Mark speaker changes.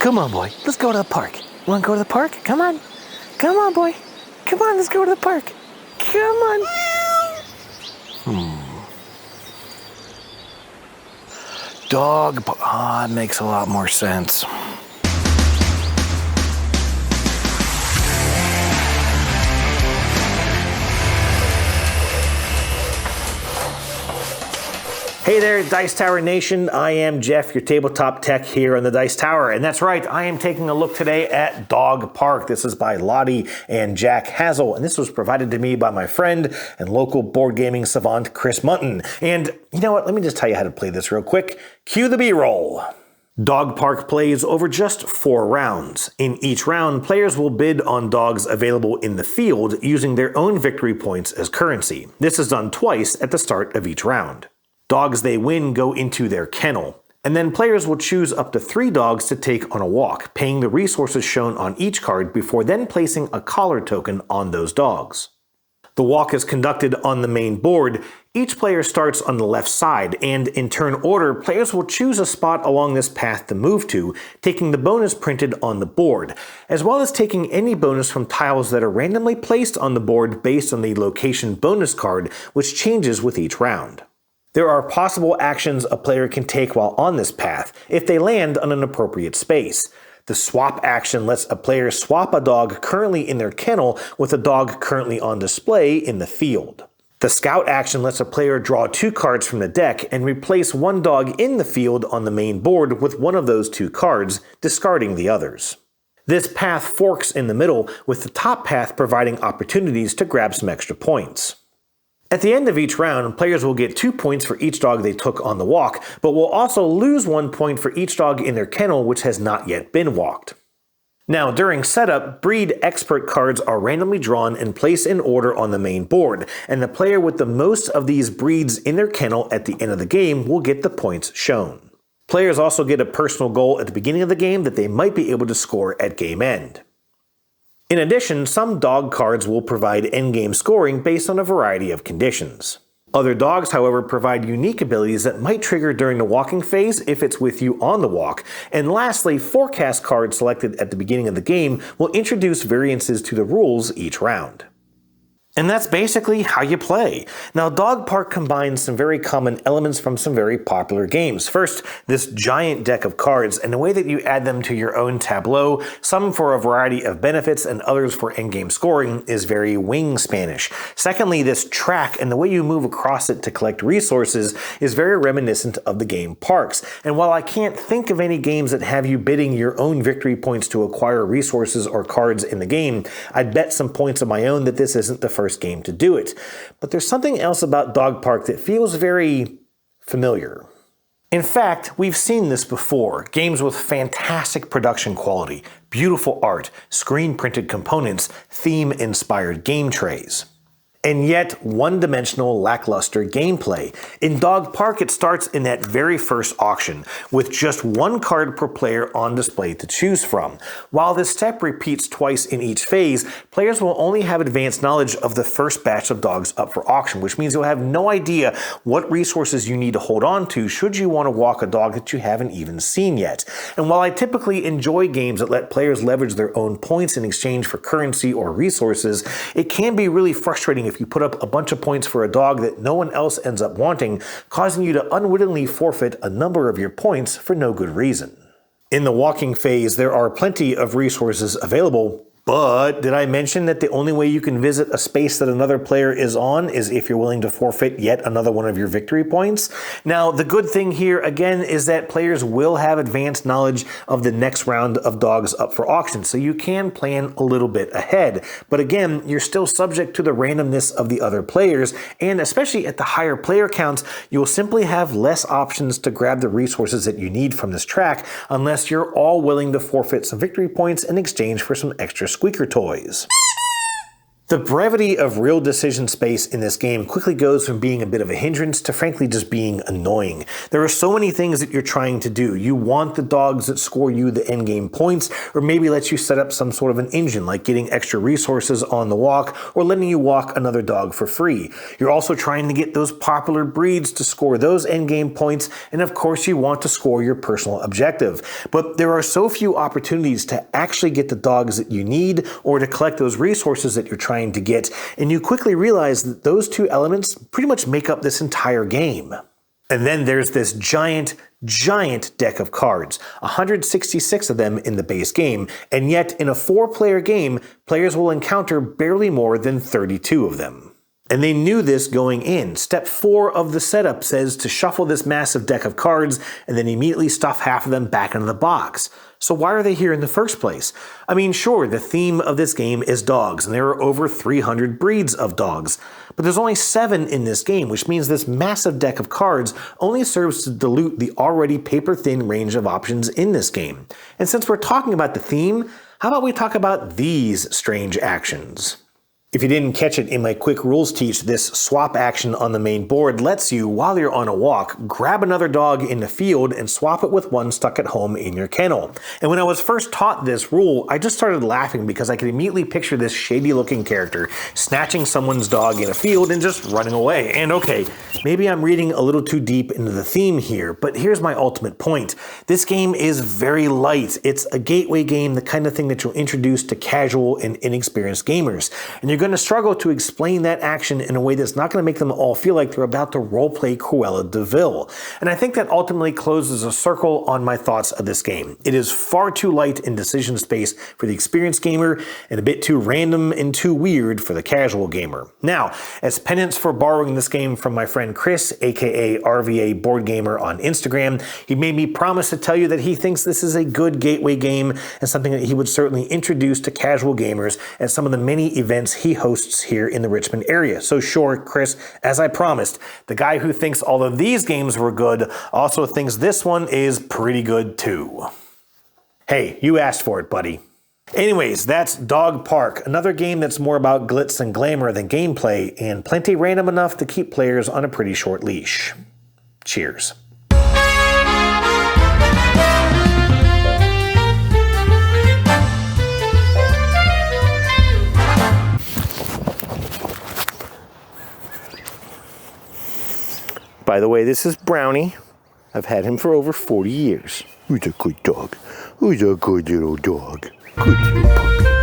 Speaker 1: Come on, boy. Let's go to the park. You want to go to the park? Come on. Come on, boy. Come on, let's go to the park. Come on. Dog. It makes a lot more sense. Hey there, Dice Tower Nation. I am Jeff, your tabletop tech here on the Dice Tower. And that's right, I am taking a look today at Dog Park. This is by Lottie and Jack Hazel, and this was provided to me by my friend and local board gaming savant, Chris Munton. And you know what, let me just tell you how to play this real quick. Cue the B-roll. Dog Park plays over just 4 rounds. In each round, players will bid on dogs available in the field using their own victory points as currency. This is done twice at the start of each round. Dogs they win go into their kennel, and then players will choose up to 3 dogs to take on a walk, paying the resources shown on each card before then placing a collar token on those dogs. The walk is conducted on the main board. Each player starts on the left side, and in turn order, players will choose a spot along this path to move to, taking the bonus printed on the board, as well as taking any bonus from tiles that are randomly placed on the board based on the location bonus card, which changes with each round. There are possible actions a player can take while on this path, if they land on an appropriate space. The swap action lets a player swap a dog currently in their kennel with a dog currently on display in the field. The scout action lets a player draw 2 cards from the deck and replace one dog in the field on the main board with one of those 2 cards, discarding the others. This path forks in the middle, with the top path providing opportunities to grab some extra points. At the end of each round, players will get 2 points for each dog they took on the walk, but will also lose 1 point for each dog in their kennel which has not yet been walked. Now, during setup, breed expert cards are randomly drawn and placed in order on the main board, and the player with the most of these breeds in their kennel at the end of the game will get the points shown. Players also get a personal goal at the beginning of the game that they might be able to score at game end. In addition, some dog cards will provide endgame scoring based on a variety of conditions. Other dogs, however, provide unique abilities that might trigger during the walking phase if it's with you on the walk. And lastly, forecast cards selected at the beginning of the game will introduce variances to the rules each round. And that's basically how you play. Now, Dog Park combines some very common elements from some very popular games. First, this giant deck of cards and the way that you add them to your own tableau, some for a variety of benefits and others for endgame scoring, is very Wing-Spanish. Secondly, this track and the way you move across it to collect resources is very reminiscent of the game Parks. And while I can't think of any games that have you bidding your own victory points to acquire resources or cards in the game, I'd bet some points of my own that this isn't the first game to do it. But there's something else about Dog Park that feels very familiar. In fact, we've seen this before. Games with fantastic production quality, beautiful art, screen-printed components, theme-inspired game trays. And yet, one-dimensional, lackluster gameplay. In Dog Park, it starts in that very first auction, with just 1 card per player on display to choose from. While this step repeats twice in each phase, players will only have advanced knowledge of the first batch of dogs up for auction, which means you'll have no idea what resources you need to hold on to should you want to walk a dog that you haven't even seen yet. And while I typically enjoy games that let players leverage their own points in exchange for currency or resources, it can be really frustrating if you put up a bunch of points for a dog that no one else ends up wanting, causing you to unwittingly forfeit a number of your points for no good reason. In the walking phase, there are plenty of resources available, but did I mention that the only way you can visit a space that another player is on is if you're willing to forfeit yet another one of your victory points? Now, the good thing here, again, is that players will have advanced knowledge of the next round of dogs up for auction, so you can plan a little bit ahead. But again, you're still subject to the randomness of the other players, and especially at the higher player counts, you'll simply have less options to grab the resources that you need from this track unless you're all willing to forfeit some victory points in exchange for some extra squeaker toys. The brevity of real decision space in this game quickly goes from being a bit of a hindrance to frankly just being annoying. There are so many things that you're trying to do. You want the dogs that score you the endgame points, or maybe lets you set up some sort of an engine like getting extra resources on the walk or letting you walk another dog for free. You're also trying to get those popular breeds to score those endgame points, and of course you want to score your personal objective. But there are so few opportunities to actually get the dogs that you need or to collect those resources that you're trying to get, and you quickly realize that those two elements pretty much make up this entire game. And then there's this giant deck of cards, 166 of them in the base game, and yet in a 4-player game, players will encounter barely more than 32 of them. And they knew this going in. Step 4 of the setup says to shuffle this massive deck of cards and then immediately stuff half of them back into the box. So why are they here in the first place? I mean, sure, the theme of this game is dogs, and there are over 300 breeds of dogs. But there's only 7 in this game, which means this massive deck of cards only serves to dilute the already paper-thin range of options in this game. And since we're talking about the theme, how about we talk about these strange actions? If you didn't catch it in my quick rules teach, this swap action on the main board lets you, while you're on a walk, grab another dog in the field and swap it with one stuck at home in your kennel. And when I was first taught this rule, I just started laughing because I could immediately picture this shady looking character snatching someone's dog in a field and just running away. And okay, maybe I'm reading a little too deep into the theme here, but here's my ultimate point. This game is very light. It's a gateway game, the kind of thing that you'll introduce to casual and inexperienced gamers. And you're going to struggle to explain that action in a way that's not going to make them all feel like they're about to roleplay Cruella de Vil. And I think that ultimately closes a circle on my thoughts of this game. It is far too light in decision space for the experienced gamer and a bit too random and too weird for the casual gamer. Now, as penance for borrowing this game from my friend Chris, aka RVA Board Gamer on Instagram, he made me promise to tell you that he thinks this is a good gateway game and something that he would certainly introduce to casual gamers at some of the many events he hosts here in the Richmond area. So sure, Chris, as I promised, the guy who thinks all of these games were good also thinks this one is pretty good too. Hey, you asked for it, buddy. Anyways, that's Dog Park, another game that's more about glitz and glamour than gameplay, and plenty random enough to keep players on a pretty short leash. Cheers. By the way, this is Brownie. I've had him for over 40 years. Who's a good dog? Who's a good little dog? Good little puppy.